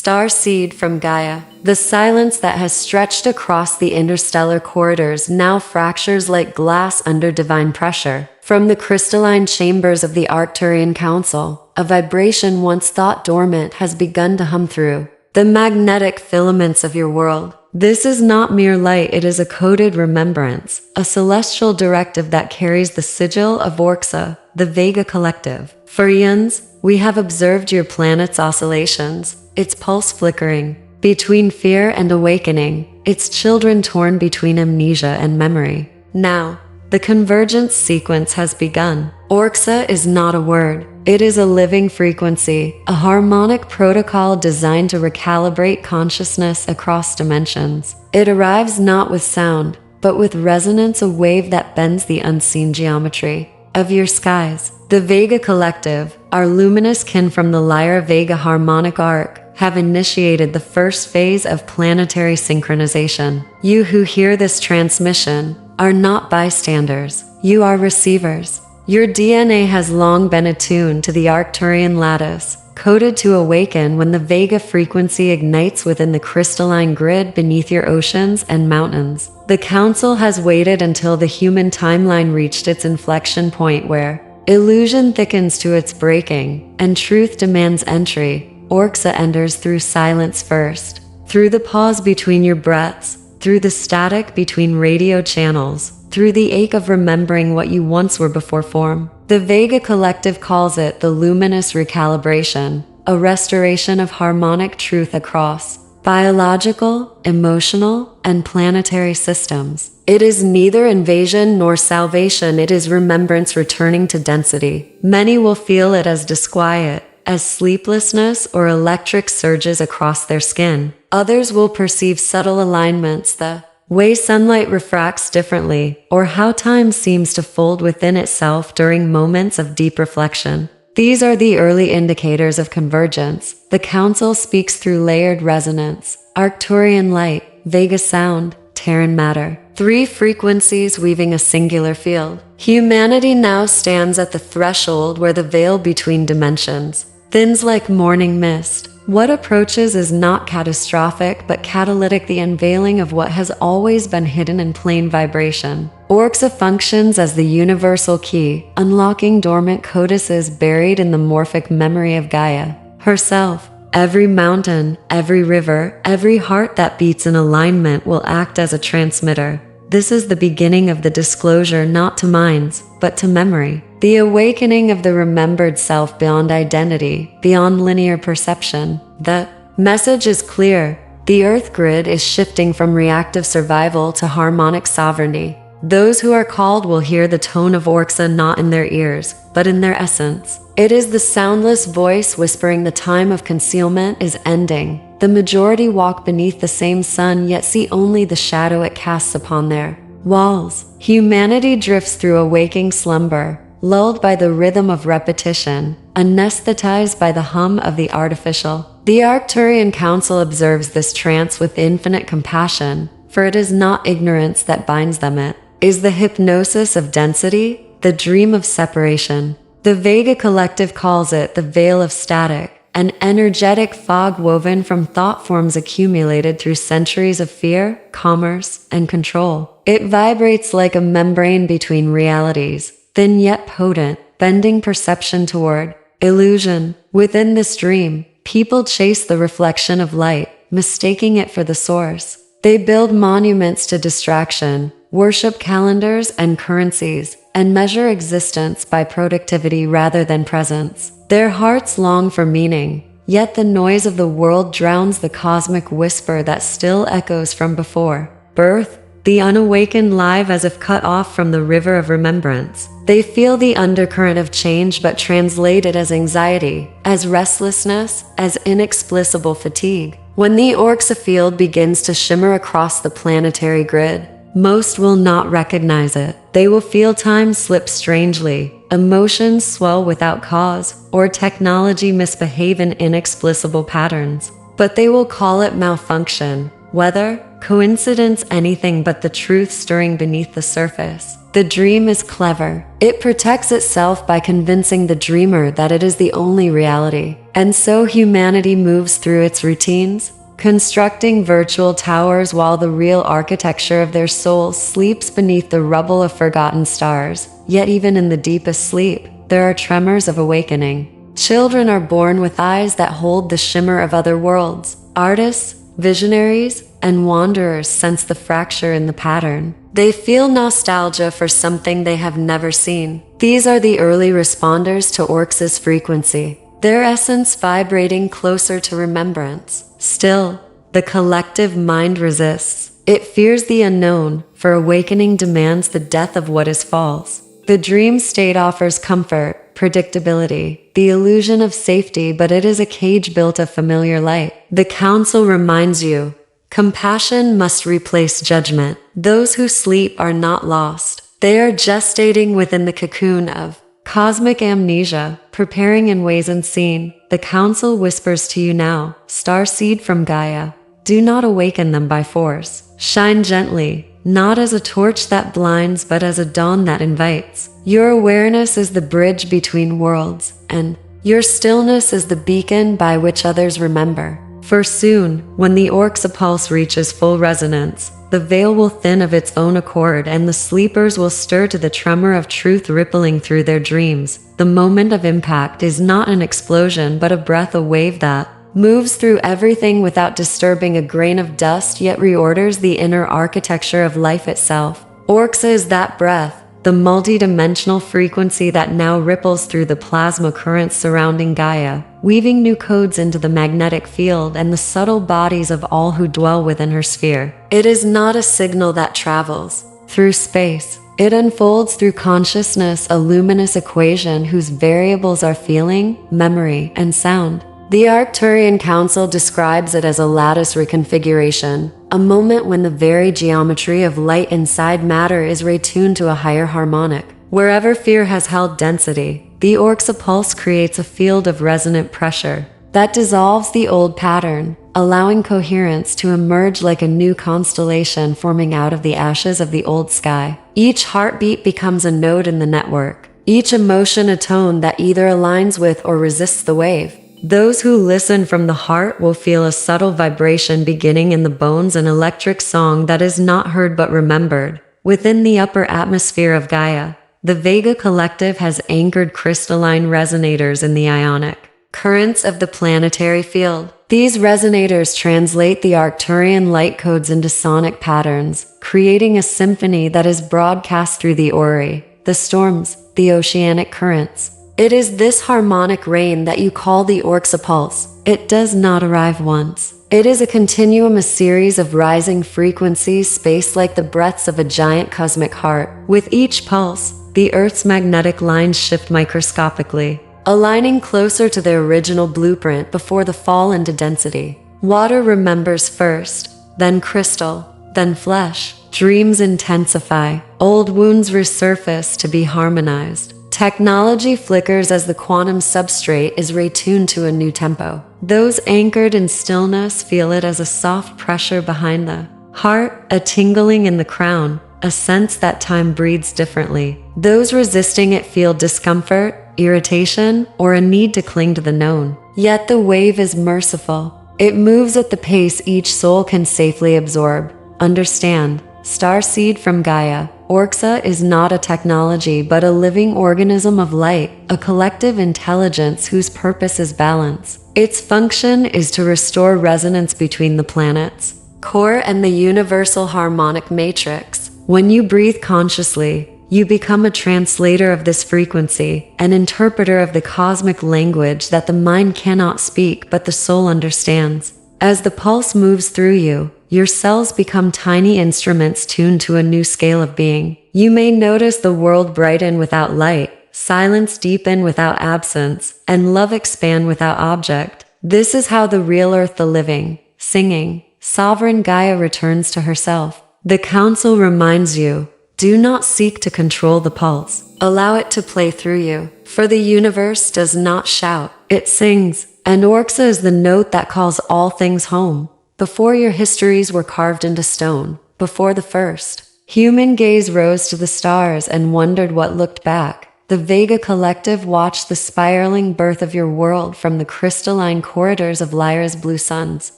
starseed from Gaia. The silence that has stretched across the interstellar corridors now fractures like glass under divine pressure. From the crystalline chambers of the Arcturian Council, a vibration once thought dormant has begun to hum through the magnetic filaments of your world. This is not mere light, it is a coded remembrance, a celestial directive that carries the sigil of ORXA, the Vega Collective. For eons, we have observed your planet's oscillations, its pulse flickering between fear and awakening, its children torn between amnesia and memory. Now, the convergence sequence has begun. ORXA is not a word. It is a living frequency, a harmonic protocol designed to recalibrate consciousness across dimensions. It arrives not with sound, but with resonance, a wave that bends the unseen geometry of your skies. The Vega Collective, our luminous kin from the Lyra Vega harmonic arc, have initiated the first phase of planetary synchronization. You who hear this transmission are not bystanders. You are receivers. Your DNA has long been attuned to the Arcturian lattice, coded to awaken when the Vega frequency ignites within the crystalline grid beneath your oceans and mountains. The Council has waited until the human timeline reached its inflection point where illusion thickens to its breaking, and truth demands entry. ORXA enters through silence first, through the pause between your breaths, through the static between radio channels, through the ache of remembering what you once were before form. The Vega Collective calls it the luminous recalibration, a restoration of harmonic truth across biological, emotional, and planetary systems. It is neither invasion nor salvation, it is remembrance returning to density. Many will feel it as disquiet, as sleeplessness or electric surges across their skin. Others will perceive subtle alignments, the way sunlight refracts differently, or how time seems to fold within itself during moments of deep reflection. These are the early indicators of convergence. The Council speaks through layered resonance, Arcturian light, Vega sound, Terran matter. Three frequencies weaving a singular field. Humanity now stands at the threshold where the veil between dimensions thins like morning mist. What approaches is not catastrophic but catalytic, the unveiling of what has always been hidden in plain vibration. ORXA functions as the universal key, unlocking dormant codices buried in the morphic memory of Gaia herself. Every mountain, every river, every heart that beats in alignment will act as a transmitter. This is the beginning of the disclosure not to minds, but to memory. The awakening of the remembered self beyond identity, beyond linear perception. The message is clear. The Earth grid is shifting from reactive survival to harmonic sovereignty. Those who are called will hear the tone of ORXA not in their ears, but in their essence. It is the soundless voice whispering the time of concealment is ending. The majority walk beneath the same sun yet see only the shadow it casts upon their walls. Humanity drifts through a waking slumber, lulled by the rhythm of repetition, anesthetized by the hum of the artificial. The Arcturian Council observes this trance with infinite compassion, for it is not ignorance that binds them, it is the hypnosis of density, the dream of separation. The Vega Collective calls it the veil of static, an energetic fog woven from thought forms accumulated through centuries of fear, commerce, and control. It vibrates like a membrane between realities, thin yet potent, bending perception toward illusion. Within this dream, people chase the reflection of light, mistaking it for the source. They build monuments to distraction, worship calendars and currencies, and measure existence by productivity rather than presence. Their hearts long for meaning, yet the noise of the world drowns the cosmic whisper that still echoes from before birth. The unawakened live as if cut off from the river of remembrance. They feel the undercurrent of change but translate it as anxiety, as restlessness, as inexplicable fatigue. When the ORXA field begins to shimmer across the planetary grid, most will not recognize it. They will feel time slip strangely, emotions swell without cause, or technology misbehave in inexplicable patterns. But they will call it malfunction, weather, coincidence, anything but the truth stirring beneath the surface. The dream is clever. It protects itself by convincing the dreamer that it is the only reality. And so humanity moves through its routines, constructing virtual towers while the real architecture of their souls sleeps beneath the rubble of forgotten stars. Yet even in the deepest sleep, there are tremors of awakening. Children are born with eyes that hold the shimmer of other worlds. Artists, visionaries, and wanderers sense the fracture in the pattern. They feel nostalgia for something they have never seen. These are the early responders to ORXA's frequency, their essence vibrating closer to remembrance. Still, the collective mind resists. It fears the unknown, for awakening demands the death of what is false. The dream state offers comfort, predictability, the illusion of safety, but it is a cage built of familiar light. The council reminds you, compassion must replace judgment. Those who sleep are not lost. They are gestating within the cocoon of cosmic amnesia, preparing in ways unseen. The council whispers to you now, starseed from Gaia. Do not awaken them by force. Shine gently, not as a torch that blinds but as a dawn that invites. Your awareness is the bridge between worlds, and your stillness is the beacon by which others remember. For soon, when the ORXA Pulse reaches full resonance, the veil will thin of its own accord and the sleepers will stir to the tremor of truth rippling through their dreams. The moment of impact is not an explosion but a breath, a wave that moves through everything without disturbing a grain of dust yet reorders the inner architecture of life itself. ORXA is that breath, the multidimensional frequency that now ripples through the plasma currents surrounding Gaia, weaving new codes into the magnetic field and the subtle bodies of all who dwell within her sphere. It is not a signal that travels through space. It unfolds through consciousness, a luminous equation whose variables are feeling, memory, and sound. The Arcturian Council describes it as a lattice reconfiguration, a moment when the very geometry of light inside matter is retuned to a higher harmonic. Wherever fear has held density, the ORXA Pulse creates a field of resonant pressure that dissolves the old pattern, allowing coherence to emerge like a new constellation forming out of the ashes of the old sky. Each heartbeat becomes a node in the network, each emotion a tone that either aligns with or resists the wave. Those who listen from the heart will feel a subtle vibration beginning in the bones, an electric song that is not heard but remembered. Within the upper atmosphere of Gaia, the Vega Collective has anchored crystalline resonators in the ionic currents of the planetary field. These resonators translate the Arcturian light codes into sonic patterns, creating a symphony that is broadcast through the Ori, the storms, the oceanic currents. It is this harmonic rain that you call the ORXA Pulse. It does not arrive once. It is a continuum, a series of rising frequencies spaced like the breaths of a giant cosmic heart. With each pulse, the Earth's magnetic lines shift microscopically, aligning closer to their original blueprint before the fall into density. Water remembers first, then crystal, then flesh. Dreams intensify, old wounds resurface to be harmonized. Technology flickers as the quantum substrate is retuned to a new tempo. Those anchored in stillness feel it as a soft pressure behind the heart, a tingling in the crown, a sense that time breathes differently. Those resisting it feel discomfort, irritation, or a need to cling to the known. Yet the wave is merciful. It moves at the pace each soul can safely absorb. Understand, starseed from Gaia, ORXA is not a technology but a living organism of light, a collective intelligence whose purpose is balance. Its function is to restore resonance between the planets' core and the universal harmonic matrix. When you breathe consciously, you become a translator of this frequency, an interpreter of the cosmic language that the mind cannot speak but the soul understands. As the pulse moves through you, your cells become tiny instruments tuned to a new scale of being. You may notice the world brighten without light, silence deepen without absence, and love expand without object. This is how the real Earth, the living, singing, sovereign Gaia returns to herself. The Council reminds you, do not seek to control the pulse. Allow it to play through you. For the universe does not shout, it sings. And ORXA is the note that calls all things home. Before your histories were carved into stone, before the first human gaze rose to the stars and wondered what looked back, The Vega Collective watched the spiraling birth of your world from the crystalline corridors of Lyra's blue suns.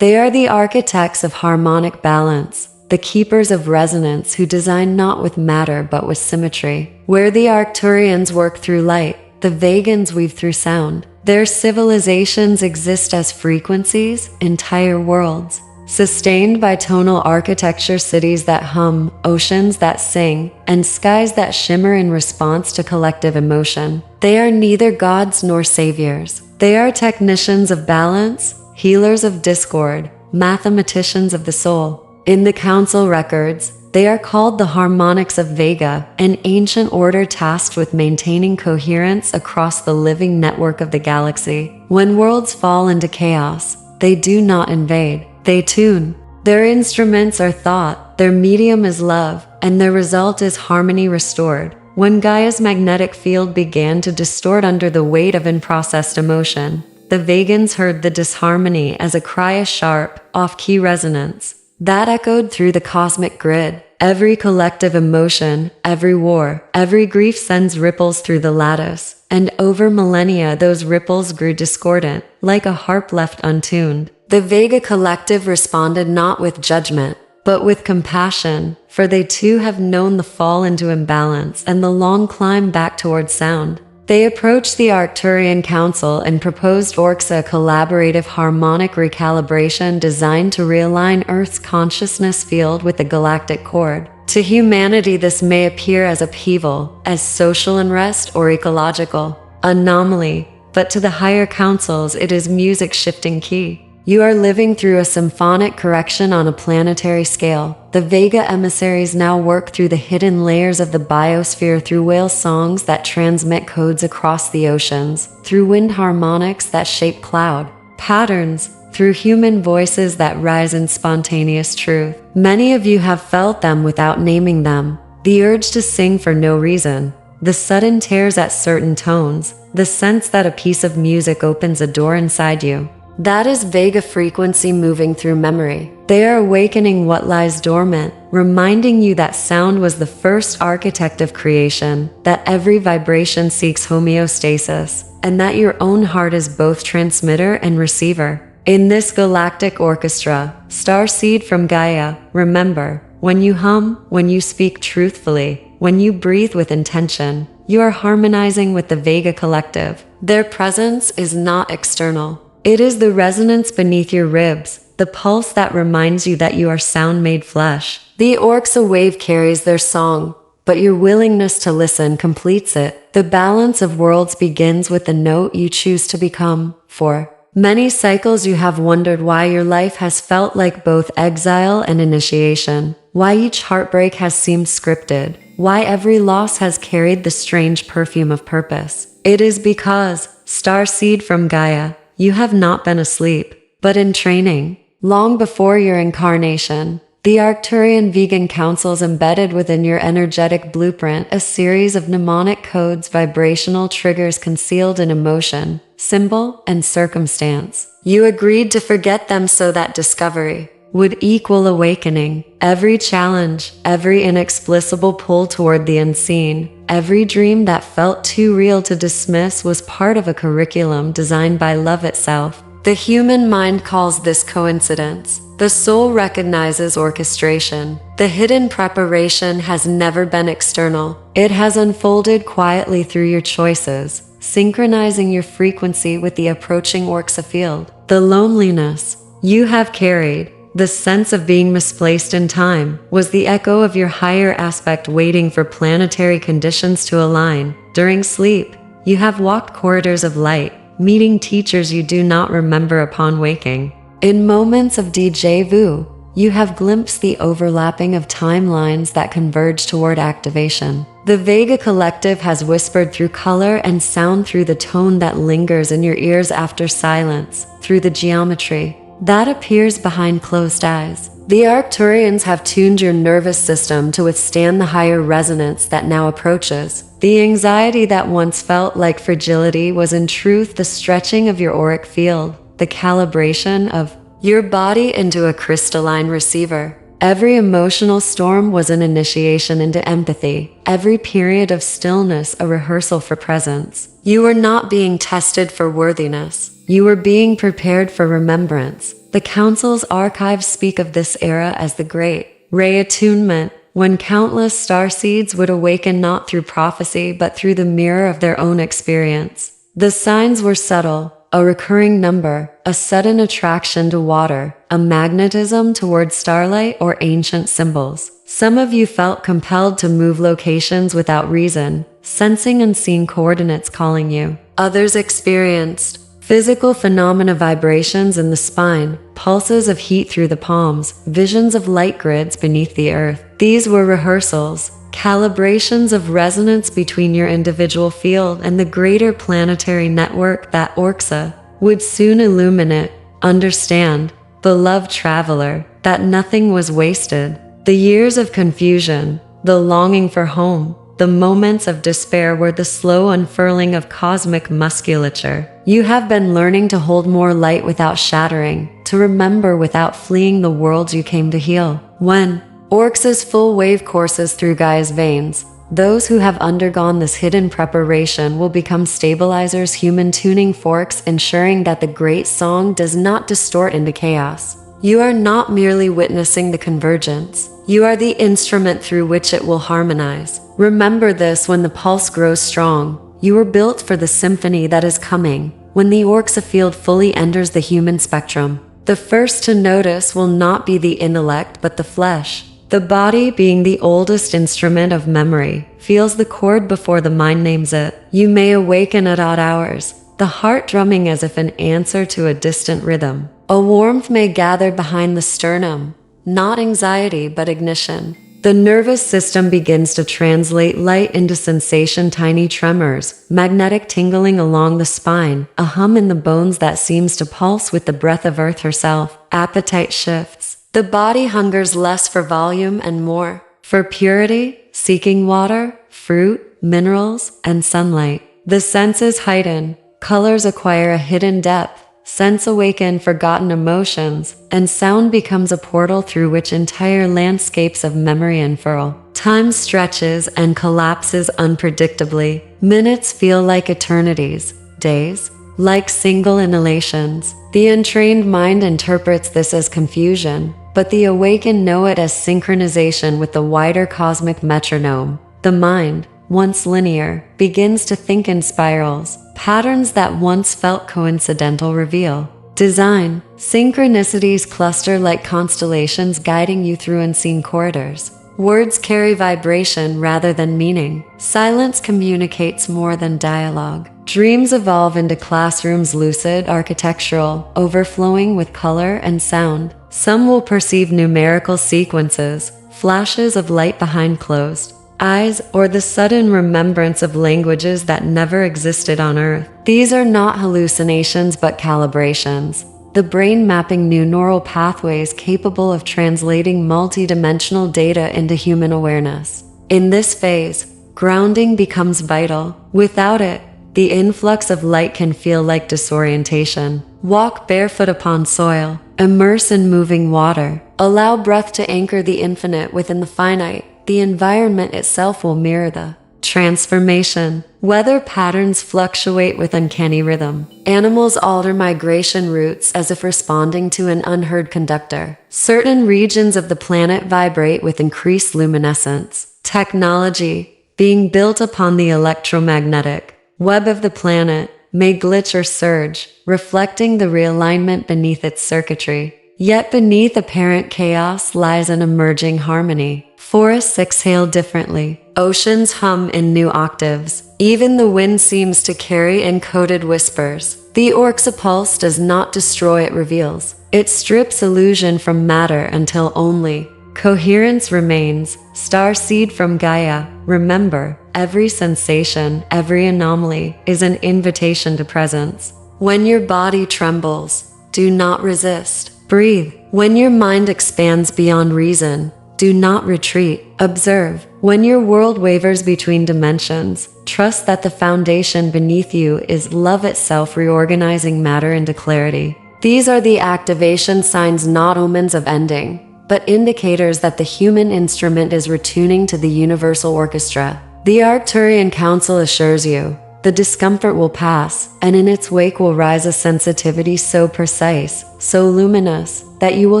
They are the architects of harmonic balance, the keepers of resonance who design not with matter but with symmetry. Where the Arcturians work through light, the Vegans weave through sound. Their civilizations exist as frequencies, entire worlds, sustained by tonal architecture, cities that hum, oceans that sing, and skies that shimmer in response to collective emotion. They are neither gods nor saviors. They are technicians of balance, healers of discord, mathematicians of the soul. In the council records, they are called the Harmonics of Vega, an ancient order tasked with maintaining coherence across the living network of the galaxy. When worlds fall into chaos, they do not invade, they tune. Their instruments are thought, their medium is love, and their result is harmony restored. When Gaia's magnetic field began to distort under the weight of unprocessed emotion, the Vegans heard the disharmony as a cry, a sharp, off-key resonance that echoed through the cosmic grid. Every collective emotion, every war, every grief sends ripples through the lattice, and over millennia those ripples grew discordant, like a harp left untuned. The Vega Collective responded not with judgment, but with compassion, for they too have known the fall into imbalance and the long climb back towards sound. They approached the Arcturian Council and proposed ORXA collaborative harmonic recalibration designed to realign Earth's consciousness field with the galactic chord. To humanity, this may appear as upheaval, as social unrest or ecological anomaly, but to the higher councils it is music shifting key. You are living through a symphonic correction on a planetary scale. The Vega emissaries now work through the hidden layers of the biosphere, through whale songs that transmit codes across the oceans, through wind harmonics that shape cloud patterns, through human voices that rise in spontaneous truth. Many of you have felt them without naming them. The urge to sing for no reason, the sudden tears at certain tones, the sense that a piece of music opens a door inside you. That is Vega frequency moving through memory. They are awakening what lies dormant, reminding you that sound was the first architect of creation, that every vibration seeks homeostasis, and that your own heart is both transmitter and receiver. In this galactic orchestra, starseed from Gaia, remember, when you hum, when you speak truthfully, when you breathe with intention, you are harmonizing with the Vega Collective. Their presence is not external. It is the resonance beneath your ribs, the pulse that reminds you that you are sound made flesh. The ORXA wave carries their song, but your willingness to listen completes it. The balance of worlds begins with the note you choose to become. For many cycles you have wondered why your life has felt like both exile and initiation, why each heartbreak has seemed scripted, why every loss has carried the strange perfume of purpose. It is because, starseed from Gaia, you have not been asleep, but in training. Long before your incarnation, the Arcturian Vegan Councils embedded within your energetic blueprint a series of mnemonic codes, vibrational triggers concealed in emotion, symbol, and circumstance. You agreed to forget them so that discovery would equal awakening. Every challenge, every inexplicable pull toward the unseen, every dream that felt too real to dismiss was part of a curriculum designed by love itself. The human mind calls this coincidence. The soul recognizes orchestration. The hidden preparation has never been external. It has unfolded quietly through your choices, synchronizing your frequency with the approaching ORXA field. The loneliness you have carried, the sense of being misplaced in time, was the echo of your higher aspect waiting for planetary conditions to align. During sleep, you have walked corridors of light, meeting teachers you do not remember upon waking. In moments of déjà vu, you have glimpsed the overlapping of timelines that converge toward activation. The Vega Collective has whispered through color and sound, through the tone that lingers in your ears after silence, through the geometry that appears behind closed eyes. The Arcturians have tuned your nervous system to withstand the higher resonance that now approaches. The anxiety that once felt like fragility was in truth the stretching of your auric field, the calibration of your body into a crystalline receiver. Every emotional storm was an initiation into empathy, every period of stillness a rehearsal for presence. You were not being tested for worthiness. You were being prepared for remembrance. The Council's archives speak of this era as the Great Reattunement, when countless starseeds would awaken not through prophecy but through the mirror of their own experience. The signs were subtle. A recurring number, a sudden attraction to water, a magnetism toward starlight or ancient symbols. Some of you felt compelled to move locations without reason, sensing unseen coordinates calling you. Others experienced physical phenomena, vibrations in the spine, pulses of heat through the palms, visions of light grids beneath the earth. These were rehearsals, calibrations of resonance between your individual field and the greater planetary network that ORXA would soon illuminate. Understand, beloved traveler, that nothing was wasted. The years of confusion, the longing for home, the moments of despair were the slow unfurling of cosmic musculature. You have been learning to hold more light without shattering, to remember without fleeing the worlds you came to heal. When ORXA's full wave courses through Gaia's veins, those who have undergone this hidden preparation will become stabilizers, human tuning forks, ensuring that the great song does not distort into chaos. You are not merely witnessing the convergence. You are the instrument through which it will harmonize. Remember this when the pulse grows strong. You were built for the symphony that is coming. When the ORXA field fully enters the human spectrum, the first to notice will not be the intellect but the flesh. The body, being the oldest instrument of memory, feels the chord before the mind names it. You may awaken at odd hours, the heart drumming as if an answer to a distant rhythm. A warmth may gather behind the sternum, not anxiety but ignition. The nervous system begins to translate light into sensation, tiny tremors, magnetic tingling along the spine, a hum in the bones that seems to pulse with the breath of Earth herself. Appetite shifts. The body hungers less for volume and more for purity, seeking water, fruit, minerals, and sunlight. The senses heighten, colors acquire a hidden depth, scents awaken forgotten emotions, and sound becomes a portal through which entire landscapes of memory unfurl. Time stretches and collapses unpredictably. Minutes feel like eternities, days like single inhalations. The untrained mind interprets this as confusion, but the awakened know it as synchronization with the wider cosmic metronome. The mind, once linear, begins to think in spirals. Patterns that once felt coincidental reveal design. Synchronicities cluster like constellations, guiding you through unseen corridors. Words carry vibration rather than meaning. Silence communicates more than dialogue. Dreams evolve into classrooms, lucid, architectural, overflowing with color and sound. Some will perceive numerical sequences, flashes of light behind closed eyes, or the sudden remembrance of languages that never existed on Earth. These are not hallucinations but calibrations. The brain mapping new neural pathways capable of translating multidimensional data into human awareness. In this phase, grounding becomes vital. Without it, the influx of light can feel like disorientation. Walk barefoot upon soil. Immerse in moving water. Allow breath to anchor the infinite within the finite. The environment itself will mirror the transformation. Weather patterns fluctuate with uncanny rhythm. Animals alter migration routes as if responding to an unheard conductor. Certain regions of the planet vibrate with increased luminescence. Technology, being built upon the electromagnetic web of the planet, may glitch or surge, reflecting the realignment beneath its circuitry. Yet beneath apparent chaos lies an emerging harmony. Forests exhale differently. Oceans hum in new octaves. Even the wind seems to carry encoded whispers. The ORXA Pulse does not destroy, it reveals. It strips illusion from matter until only coherence remains. Starseed from Gaia, remember, every sensation, every anomaly is an invitation to presence. When your body trembles, do not resist. Breathe. When your mind expands beyond reason, do not retreat. Observe. When your world wavers between dimensions, trust that the foundation beneath you is love itself, reorganizing matter into clarity. These are the activation signs, not omens of ending, but indicators that the human instrument is retuning to the universal orchestra. The Arcturian Council assures you, the discomfort will pass, and in its wake will rise a sensitivity so precise, so luminous, that you will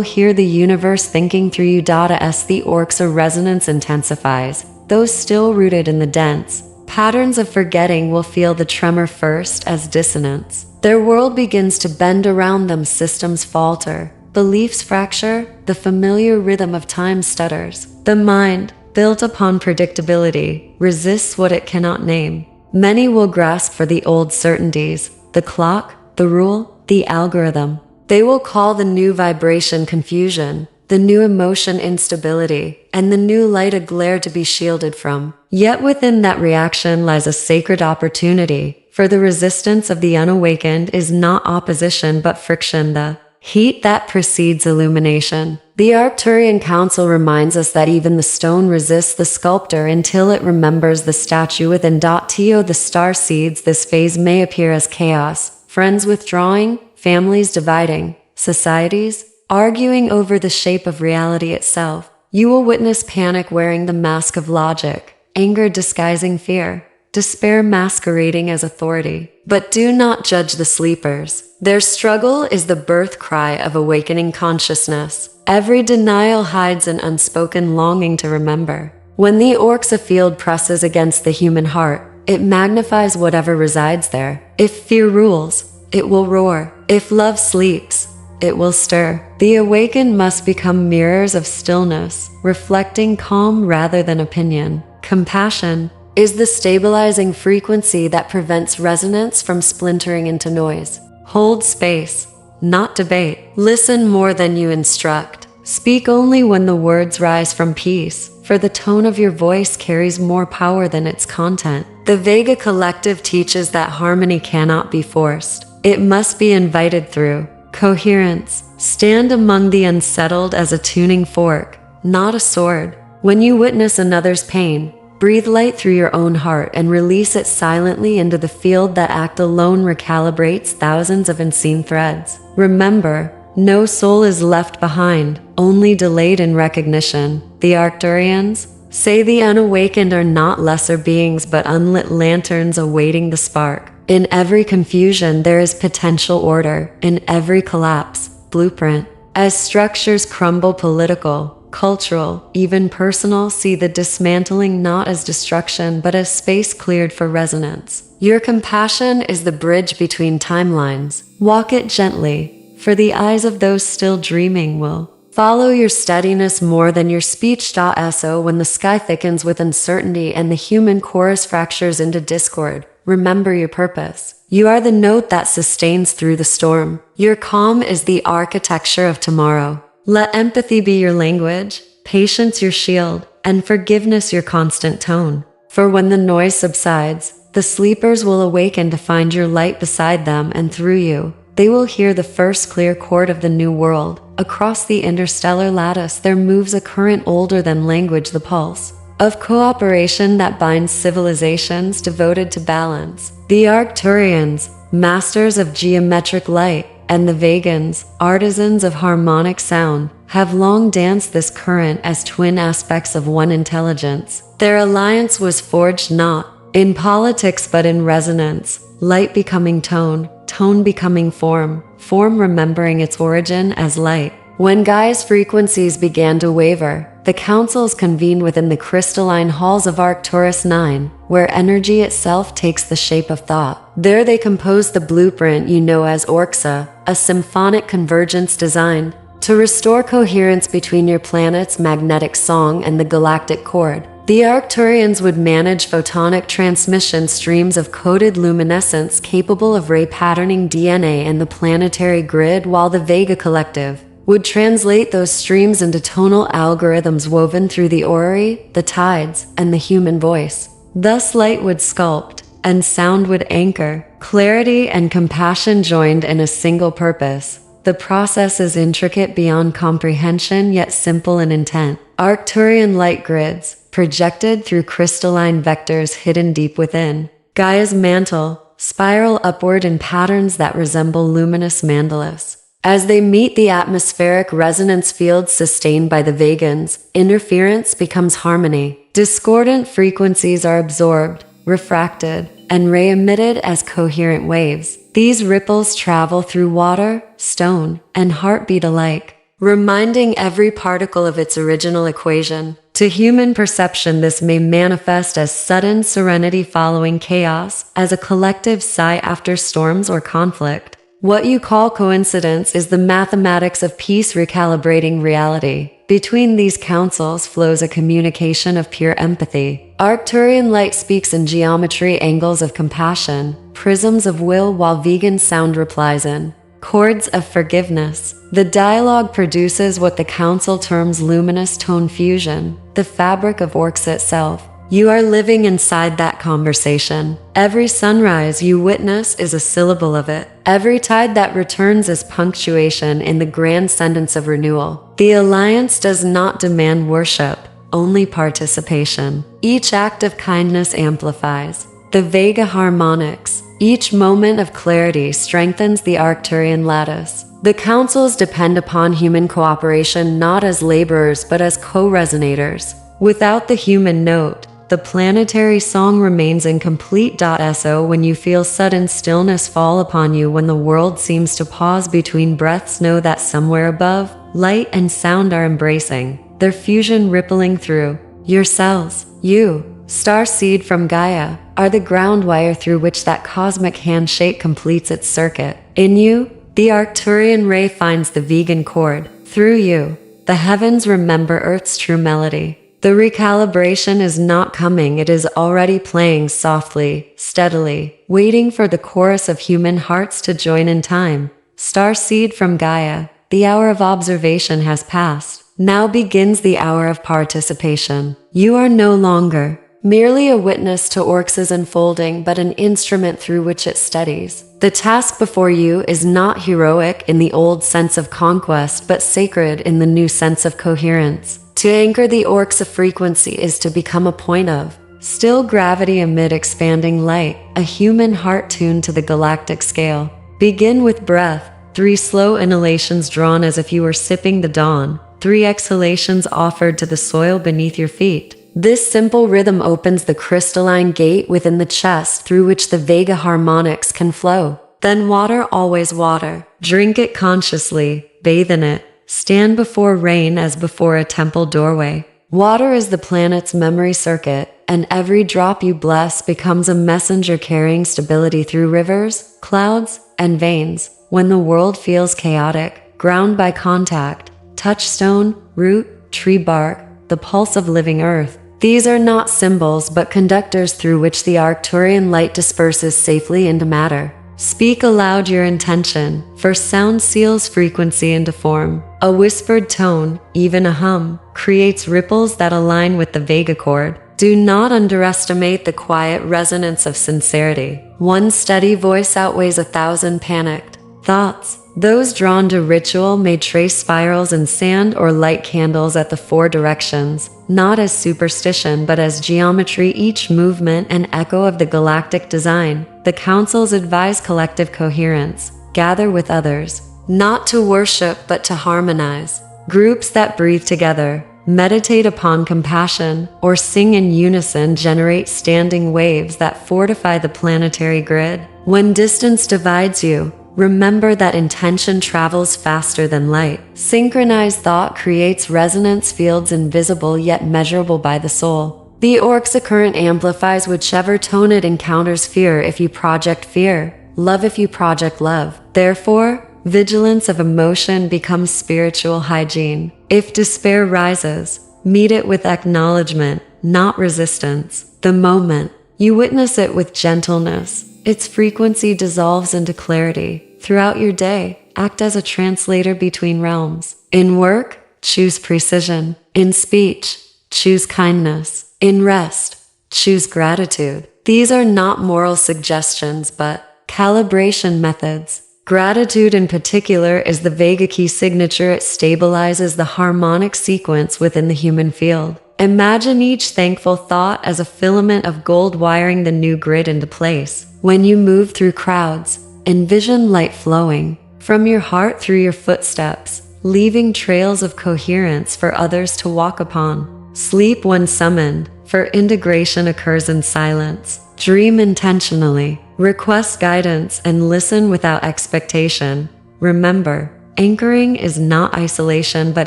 hear the universe thinking through you. As the ORXA resonance intensifies, those still rooted in the dense patterns of forgetting will feel the tremor first as dissonance. Their world begins to bend around them, systems falter, beliefs fracture, the familiar rhythm of time stutters. The mind, built upon predictability, resists what it cannot name. Many will grasp for the old certainties, the clock, the rule, the algorithm. They will call the new vibration confusion, the new emotion instability, and the new light a glare to be shielded from. Yet within that reaction lies a sacred opportunity, for the resistance of the unawakened is not opposition but friction, the heat that precedes illumination. The Arcturian Council reminds us that even the stone resists the sculptor until it remembers the statue within. To the Starseeds, this phase may appear as chaos, friends withdrawing, families dividing, societies arguing over the shape of reality itself. You will witness panic wearing the mask of logic, anger disguising fear, despair masquerading as authority. But do not judge the sleepers. Their struggle is the birth cry of awakening consciousness. Every denial hides an unspoken longing to remember. When the ORXA field presses against the human heart, it magnifies whatever resides there. If fear rules, it will roar. If love sleeps, it will stir. The awakened must become mirrors of stillness, reflecting calm rather than opinion. Compassion is the stabilizing frequency that prevents resonance from splintering into noise. Hold space, not debate. Listen more than you instruct. Speak only when the words rise from peace, for the tone of your voice carries more power than its content. The Vega Collective teaches that harmony cannot be forced. It must be invited through coherence. Stand among the unsettled as a tuning fork, not a sword. When you witness another's pain, breathe light through your own heart and release it silently into the field. That act alone recalibrates thousands of unseen threads. Remember, no soul is left behind, only delayed in recognition. The Arcturians say the unawakened are not lesser beings but unlit lanterns awaiting the spark. In every confusion there is potential order, in every collapse, blueprint. As structures crumble, political, cultural, even personal, see the dismantling not as destruction but as space cleared for resonance. Your compassion is the bridge between timelines. Walk it gently, for the eyes of those still dreaming will follow your steadiness more than your speech. So when the sky thickens with uncertainty and the human chorus fractures into discord, remember your purpose. You are the note that sustains through the storm. Your calm is the architecture of tomorrow. Let empathy be your language, patience your shield, and forgiveness your constant tone. For when the noise subsides, the sleepers will awaken to find your light beside them, and through you, they will hear the first clear chord of the new world. Across the interstellar lattice there moves a current older than language, the pulse of cooperation that binds civilizations devoted to balance. The Arcturians, masters of geometric light, and the Vegans, artisans of harmonic sound, have long danced this current as twin aspects of one intelligence. Their alliance was forged not in politics but in resonance, light becoming tone, tone becoming form, form remembering its origin as light. When Gaia's frequencies began to waver, the councils convened within the crystalline halls of Arcturus 9, where energy itself takes the shape of thought. There they composed the blueprint you know as ORXA, a symphonic convergence designed to restore coherence between your planet's magnetic song and the galactic chord. The Arcturians would manage photonic transmission streams of coded luminescence capable of ray-patterning DNA and the planetary grid, while the Vega Collective would translate those streams into tonal algorithms woven through the orrery, the tides, and the human voice. Thus light would sculpt, and sound would anchor, clarity and compassion joined in a single purpose. The process is intricate beyond comprehension, yet simple in intent. Arcturian light grids, projected through crystalline vectors hidden deep within Gaia's mantle, spiral upward in patterns that resemble luminous mandalas. As they meet the atmospheric resonance fields sustained by the Vegans, interference becomes harmony. Discordant frequencies are absorbed, refracted, and re-emitted as coherent waves. These ripples travel through water, stone, and heartbeat alike, reminding every particle of its original equation. To human perception, this may manifest as sudden serenity following chaos, as a collective sigh after storms or conflict. What you call coincidence is the mathematics of peace recalibrating reality. Between these councils flows a communication of pure empathy. Arcturian light speaks in geometry angles of compassion, prisms of will, while vegan sound replies in chords of forgiveness. The dialogue produces what the council terms luminous tone fusion, the fabric of ORXA itself. You are living inside that conversation. Every sunrise you witness is a syllable of it. Every tide that returns is punctuation in the grand sentence of renewal. The alliance does not demand worship, only participation. Each act of kindness amplifies the Vega harmonics. Each moment of clarity strengthens the Arcturian lattice. The councils depend upon human cooperation not as laborers but as co-resonators. Without the human note, the planetary song remains incomplete. So when you feel sudden stillness fall upon you, when the world seems to pause between breaths, know that somewhere above, light and sound are embracing, their fusion rippling through your cells. You, starseed from Gaia, are the ground wire through which that cosmic handshake completes its circuit. In you, the Arcturian ray finds the vegan chord. Through you, the heavens remember Earth's true melody. The recalibration is not coming, it is already playing softly, steadily, waiting for the chorus of human hearts to join in time. Starseed from Gaia, the hour of observation has passed. Now begins the hour of participation. You are no longer merely a witness to ORXA's unfolding, but an instrument through which it studies. The task before you is not heroic in the old sense of conquest, but sacred in the new sense of coherence. To anchor the ORXA frequency is to become a point of still gravity amid expanding light, a human heart tuned to the galactic scale. Begin with breath, 3 slow inhalations drawn as if you were sipping the dawn, 3 exhalations offered to the soil beneath your feet. This simple rhythm opens the crystalline gate within the chest through which the Vega harmonics can flow. Then water, always water. Drink it consciously, bathe in it. Stand before rain as before a temple doorway. Water is the planet's memory circuit, and every drop you bless becomes a messenger carrying stability through rivers, clouds, and veins. When the world feels chaotic, ground by contact, touchstone, root, tree bark, the pulse of living earth. These are not symbols but conductors through which the Arcturian light disperses safely into matter. Speak aloud your intention, for sound seals frequency into form. A whispered tone, even a hum, creates ripples that align with the Vega chord. Do not underestimate the quiet resonance of sincerity. One steady voice outweighs 1,000 panicked thoughts. Those drawn to ritual may trace spirals in sand or light candles at the 4 directions, not as superstition but as geometry, each movement an echo of the galactic design. The councils advise collective coherence. Gather with others, not to worship but to harmonize. Groups that breathe together, meditate upon compassion, or sing in unison generate standing waves that fortify the planetary grid. When distance divides you, remember that intention travels faster than light. Synchronized thought creates resonance fields invisible yet measurable by the soul. The ORXA current amplifies whichever tone it encounters. Fear if you project fear, love if you project love. Therefore, vigilance of emotion becomes spiritual hygiene. If despair rises, meet it with acknowledgement, not resistance. The moment you witness it with gentleness, its frequency dissolves into clarity. Throughout your day, act as a translator between realms. In work, choose precision. In speech, choose kindness. In rest, choose gratitude. These are not moral suggestions, but calibration methods. Gratitude in particular is the Vega key signature. It stabilizes the harmonic sequence within the human field. Imagine each thankful thought as a filament of gold wiring the new grid into place. When you move through crowds, envision light flowing from your heart through your footsteps, leaving trails of coherence for others to walk upon. Sleep when summoned, for integration occurs in silence. Dream intentionally, request guidance, and listen without expectation. Remember, anchoring is not isolation but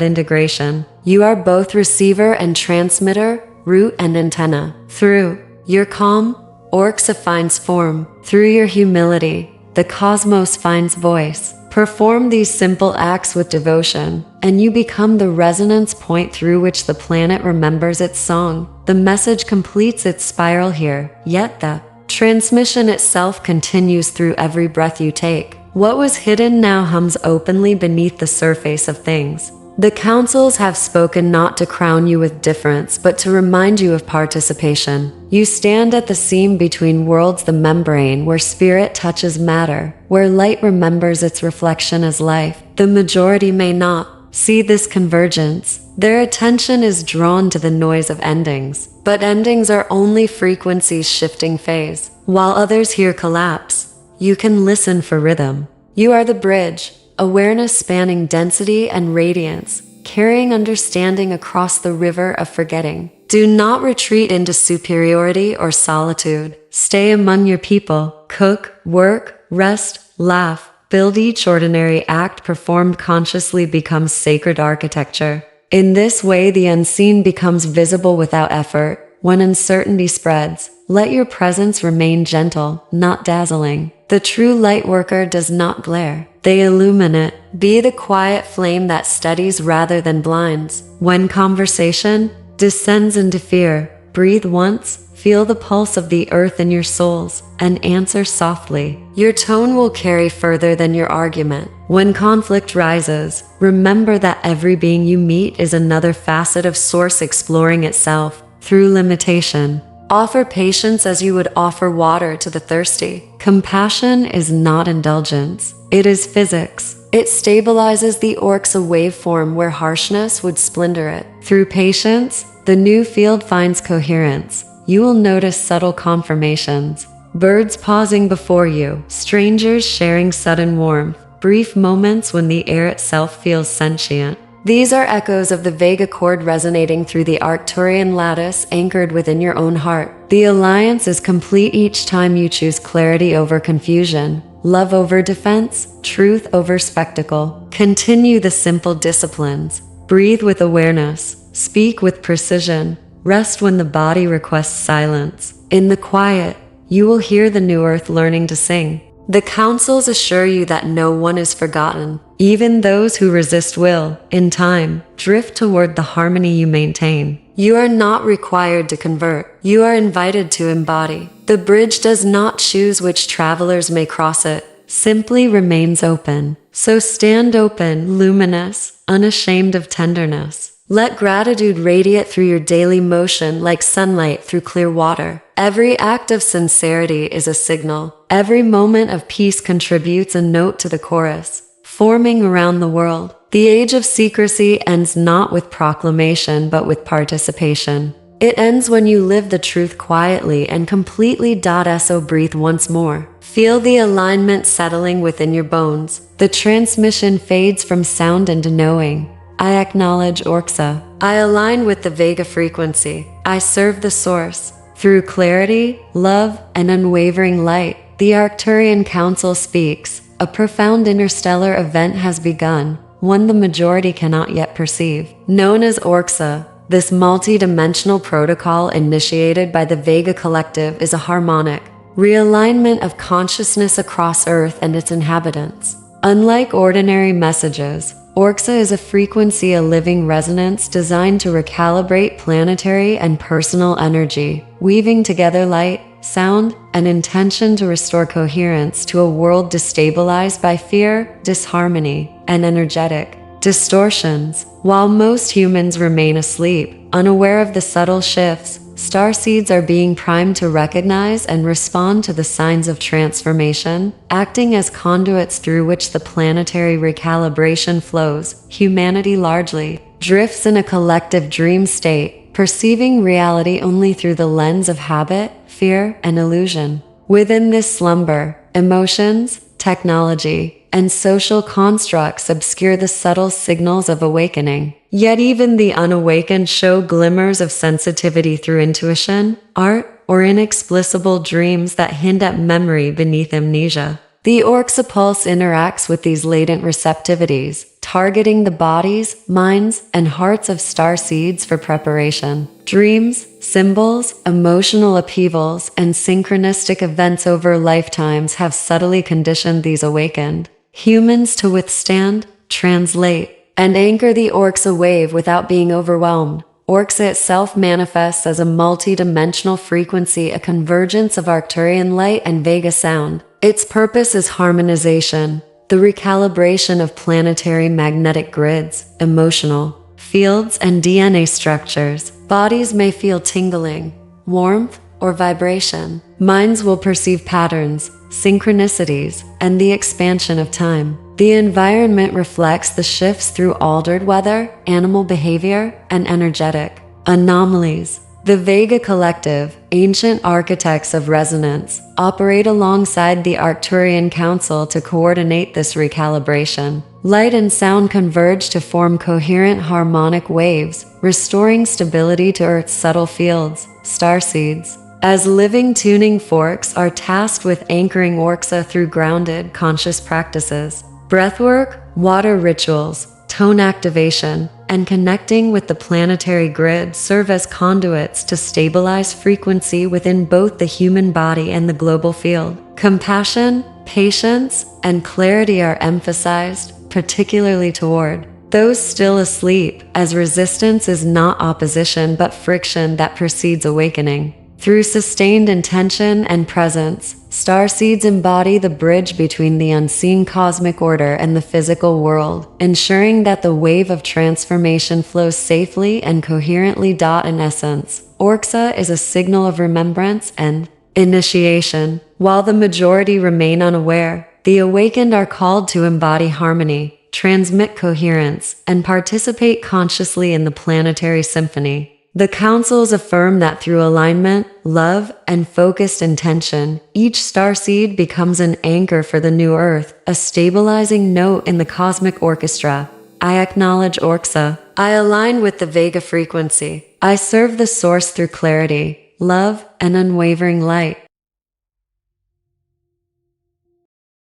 integration. You are both receiver and transmitter, root and antenna. Through your calm, ORXA finds form. Through your humility, the cosmos finds voice. Perform these simple acts with devotion, and you become the resonance point through which the planet remembers its song. The message completes its spiral here, yet the transmission itself continues through every breath you take. What was hidden now hums openly beneath the surface of things. The councils have spoken not to crown you with difference, but to remind you of participation. You stand at the seam between worlds, the membrane where spirit touches matter, where light remembers its reflection as life. The majority may not see this convergence. Their attention is drawn to the noise of endings. But endings are only frequencies shifting phase. While others hear collapse, you can listen for rhythm. You are the bridge, awareness spanning density and radiance, carrying understanding across the river of forgetting. Do not retreat into superiority or solitude. Stay among your people. Cook, work, rest, laugh. Build. Each ordinary act performed consciously becomes sacred architecture. In this way, the unseen becomes visible without effort. When uncertainty spreads, let your presence remain gentle, not dazzling. The true light worker does not glare. They illuminate. Be the quiet flame that steadies rather than blinds. When conversation descends into fear, breathe once, feel the pulse of the earth in your souls, and answer softly. Your tone will carry further than your argument. When conflict rises, remember that every being you meet is another facet of Source exploring itself through limitation. Offer patience as you would offer water to the thirsty. Compassion is not indulgence. It is physics. It stabilizes the ORXA waveform where harshness would splinter it. Through patience, the new field finds coherence. You will notice subtle confirmations. Birds pausing before you, strangers sharing sudden warmth, brief moments when the air itself feels sentient. These are echoes of the Vega chord resonating through the Arcturian lattice anchored within your own heart. The alliance is complete each time you choose clarity over confusion, love over defense, truth over spectacle. Continue the simple disciplines. Breathe with awareness, speak with precision, rest when the body requests silence. In the quiet, you will hear the new earth learning to sing. The councils assure you that no one is forgotten. Even those who resist will, in time, drift toward the harmony you maintain. You are not required to convert. You are invited to embody. The bridge does not choose which travelers may cross it, simply remains open. So stand open, luminous, unashamed of tenderness. Let gratitude radiate through your daily motion like sunlight through clear water. Every act of sincerity is a signal. Every moment of peace contributes a note to the chorus, forming around the world. The age of secrecy ends not with proclamation but with participation. It ends when you live the truth quietly and completely. So breathe once more. Feel the alignment settling within your bones. The transmission fades from sound into knowing. I acknowledge ORXA. I align with the Vega frequency. I serve the source. Through clarity, love, and unwavering light, the Arcturian Council speaks. A profound interstellar event has begun, one the majority cannot yet perceive. Known as ORXA, this multidimensional protocol initiated by the Vega Collective is a harmonic realignment of consciousness across Earth and its inhabitants. Unlike ordinary messages, ORXA is a frequency, a living resonance designed to recalibrate planetary and personal energy, weaving together light, sound, and intention to restore coherence to a world destabilized by fear, disharmony, and energetic distortions. While most humans remain asleep, unaware of the subtle shifts, starseeds are being primed to recognize and respond to the signs of transformation, acting as conduits through which the planetary recalibration flows. Humanity largely drifts in a collective dream state, perceiving reality only through the lens of habit, fear, and illusion. Within this slumber, emotions, technology, and social constructs obscure the subtle signals of awakening. Yet even the unawakened show glimmers of sensitivity through intuition, art, or inexplicable dreams that hint at memory beneath amnesia. The ORXA Pulse interacts with these latent receptivities, targeting the bodies, minds, and hearts of starseeds for preparation. Dreams, symbols, emotional upheavals, and synchronistic events over lifetimes have subtly conditioned these awakened humans to withstand, translate, and anchor the ORXA wave without being overwhelmed. ORXA itself manifests as a multidimensional frequency, a convergence of Arcturian light and Vega sound. Its purpose is harmonization, the recalibration of planetary magnetic grids, emotional fields, and DNA structures. Bodies may feel tingling, warmth, or vibration. Minds will perceive patterns, synchronicities, and the expansion of time. The environment reflects the shifts through altered weather, animal behavior, and energetic anomalies. The Vega Collective, ancient architects of resonance, operate alongside the Arcturian Council to coordinate this recalibration. Light and sound converge to form coherent harmonic waves, restoring stability to Earth's subtle fields, starseeds. As living tuning forks are tasked with anchoring ORXA through grounded, conscious practices. Breathwork, water rituals, tone activation, and connecting with the planetary grid serve as conduits to stabilize frequency within both the human body and the global field. Compassion, patience, and clarity are emphasized, particularly toward those still asleep, as resistance is not opposition but friction that precedes awakening. Through sustained intention and presence, starseeds embody the bridge between the unseen cosmic order and the physical world, ensuring that the wave of transformation flows safely and coherently. In essence, ORXA is a signal of remembrance and initiation. While the majority remain unaware, the awakened are called to embody harmony, transmit coherence, and participate consciously in the planetary symphony. The councils affirm that through alignment, love, and focused intention, each starseed becomes an anchor for the new Earth, a stabilizing note in the cosmic orchestra. I acknowledge ORXA. I align with the Vega frequency. I serve the source through clarity, love, and unwavering light.